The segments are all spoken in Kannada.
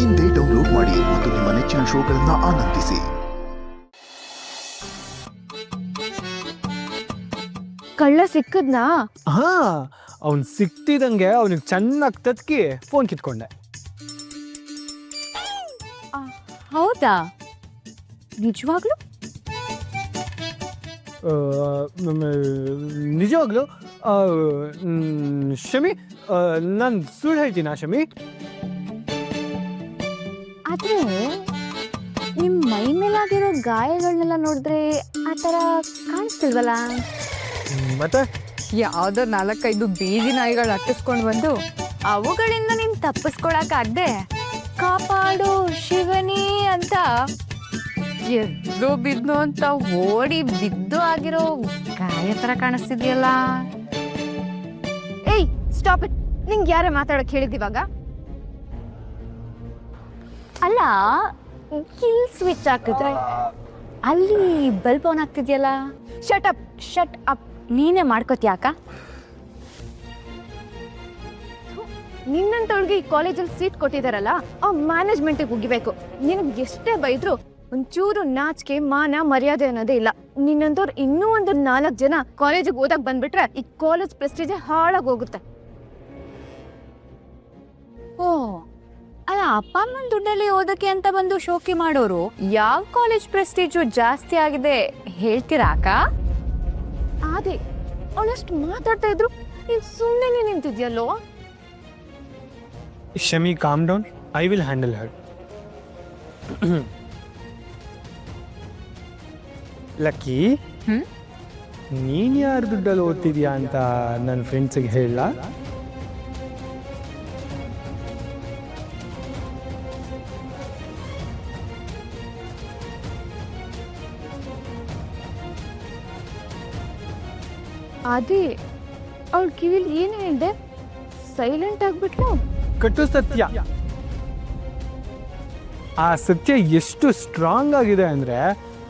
ಇಂದೇ ಡೌನ್ಲೋಡ್ ಮಾಡಿ ಮತ್ತು ನಿಮ್ಮ ನೆಚ್ಚಿನ ಶೋಗಳನ್ನು ಆನಂದಿಸಿ. ಕಳ್ಳ ಸಿಕ್ಕದ್ನಾ? ಹಾ, ಅವ್ನು ಸಿಕ್ತಿದಂಗೆ ಅವನಿಗೆ ಚೆನ್ನಾಗಿ ತತ್ಕಿ ಫೋನ್ ಕಿತ್ಕೊಂಡೆ. ಹೌದಾ? ನಿಜವಾಗ್ಲು? ನಿಜವಾಗ್ಲು ಶಮಿ, ನಾನು ಸುಳ್ಳು ಹೇಳ್ತೀನಾ ಶಮಿ? ಆದ್ರೆ ನಿಮ್ ಮೈ ಮೇಲಾಗಿರೋ ಗಾಯಗಳನ್ನೆಲ್ಲ ನೋಡಿದ್ರೆ ಆ ಥರ ಕಾಣಿಸ್ತಿಲ್ವಲ್ಲ? ಮತ್ತೆ ಯಾವ್ದೋ 4-5 ಬೀದಿ ನಾಯಿಗಳು ಅಟ್ಟಿಸ್ಕೊಂಡು ಬಂದು ಅವುಗಳಿಂದ ನೀನ್ ತಪ್ಪಿಸ್ಕೊಳಕ್ಕಾಗ್ದೆ ಕಾಪಾಡು ಶಿವನಿ ಅಂತ ಎದ್ದು ಬಿದ್ದು ಅಂತ ಓಡಿ ಬಿದ್ದು ಆಗಿರೋ ಗಾಯ ತರ ಕಾಣಿಸ್ತಿದ್ಯಲ್ಲ. ಏಯ್ ಸ್ಟಾಪ್ ಇಟ್! ನಿಂಗೆ ಯಾರೇ ಮಾತಾಡಕ್ ಹೇಳಿದಿವಾಗ? ಅಲ್ಲ, ಕಿಲ್ ಸ್ವಿಚ್ ಹಾಕಿದ್ರೆ ಅಲ್ಲಿ ಬಲ್ಬ್ ಆನ್ ಆಗ್ತಿದ್ಯಲ್ಲ. ಶಟ್ ಅಪ್ ನೀನೇ ಮಾಡ್ಕೋತ್ಯಾಕ? ನಿನ್ನಂತವಳಿಗೆ ಈ ಕಾಲೇಜಲ್ಲಿ ಸೀಟ್ ಕೊಟ್ಟಿದಾರಲ್ಲ, ಆ ಮ್ಯಾನೇಜ್ಮೆಂಟಿಗೆ ಮುಗಿಬೇಕು. ನಿನಗೆ ಎಷ್ಟೇ ಬೈದ್ರು ಒಂಚೂರು ನಾಚಿಕೆ ಮಾನ ಮರ್ಯಾದೆ ಅನ್ನೋದೇ ಇಲ್ಲ. ನಿನ್ನಂತವ್ರು ಇನ್ನೂ ಒಂದು 4 ಜನ ಕಾಲೇಜಿಗೆ ಓದಕ್ ಬಂದ್ಬಿಟ್ರೆ ಈ ಕಾಲೇಜ್ ಪ್ರೆಸ್ಟೀಜ್ ಹಾಳಾಗಿ ಹೋಗುತ್ತೆ. ಓ ಅಲ್ಲ, ಅಪ್ಪ ಅಮ್ಮನ ದುಡ್ಡಲ್ಲಿ ಓದಕ್ಕೆ ಅಂತ ಬಂದು ಶೋಕಿ ಮಾಡೋರು ಯಾವ ಕಾಲೇಜ್ ಪ್ರೆಸ್ಟೀಜು ಜಾಸ್ತಿ ಆಗಿದೆ ಹೇಳ್ತೀರಾ ಅಕ್ಕ? ಅದೇ ಅವಳಷ್ಟು ಮಾತಾಡ್ತಾ ಇದ್ರು ನೀನ್ ಸುಮ್ಮನೆ ನಿಂತಿದ್ಯಲ್ಲೋ. Shami, calm down, I will handle her. Lucky, ನೀನ್ ಯಾರ ದುಡ್ಡಲ್ಲಿ ಓದ್ತಿದ್ಯಾ ಅಂತ ನನ್ನ ಫ್ರೆಂಡ್ಸಿಗೆ ಹೇಳ. ಅದೇ ಅವಳ ಕಿವಿಲಿ ಏನು ಹೇಳ್ದೆ? ಸೈಲೆಂಟ್ ಆಗ್ಬಿಟ್ಲು. ಕಟ್ಟು ಸತ್ಯ. ಆ ಸತ್ಯ ಎಷ್ಟು ಸ್ಟ್ರಾಂಗ್ ಆಗಿದೆ ಅಂದ್ರೆ,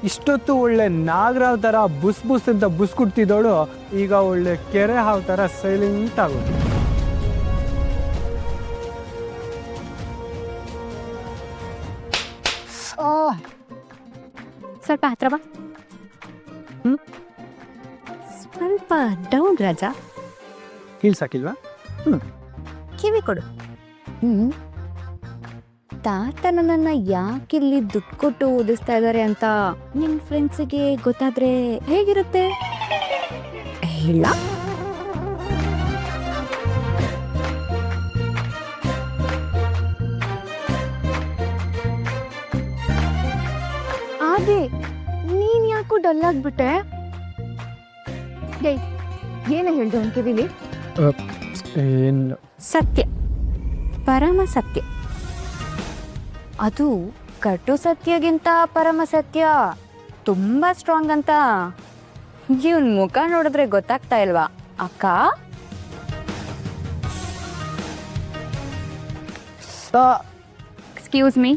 ಇಷ್ಟೊತ್ತು ಒಳ್ಳೆ ನಾಗರಾವ್ ತರ ಬುಸ್ ಬುಸ್ ಅಂತ ಬುಸ್ ಕುಟ್ತಿದ್ದವಳು ಈಗ ಒಳ್ಳೆ ಕೆರೆ ಹಾವು ತರ ಸೈಲೆಂಟ್ ಆಗೋದು. ಸ್ವಲ್ಪ ಹತ್ರ ಬಾ. ಸ್ವಲ್ಪ ಡೌನ್ ರಾಜ. ಹೀಲ್ಸ್ ಹಾಕಿಲ್ವಾ? ಕಿವಿ ಕೊಡು. ತಾತ ನನ್ನನ್ನ ಯಾಕಿಲ್ಲಿ ದುಡ್ಡು ಕೊಟ್ಟು ಓದಿಸ್ತಾ ಇದ್ದಾರೆ ಅಂತ ನಿನ್ ಫ್ರೆಂಡ್ಸಿಗೆ ಗೊತ್ತಾದ್ರೆ ಹೇಗಿರುತ್ತೆ ಹೇಳ? ಅದೇ ನೀನ್ ಯಾಕೋ ಡಲ್ ಆಗ್ಬಿಟ್ಟೆ? ಏನ ಹೇಳ್ದೆ ಅವನ್ ಕಿವಿಲಿ? ಸತ್ಯ, ಪರಮ ಸತ್ಯ. ಅದು ಕಟು ಸತ್ಯಗಿಂತ ಪರಮ ಸತ್ಯ ತುಂಬಾ ಸ್ಟ್ರಾಂಗ್ ಅಂತ ಇವನ್ ಮುಖ ನೋಡಿದ್ರೆ ಗೊತ್ತಾಗ್ತಾ ಇಲ್ವಾ ಅಕ್ಕ? Excuse me.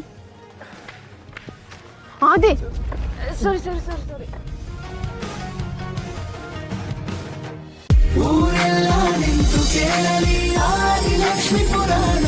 ಅದೇ ಸಾರಿ. ಊರೆಲ್ಲ ನಿಂತು ಕೇಳಲಿ ಆದಿಲಕ್ಷ್ಮಿ ಪುರಾಣ.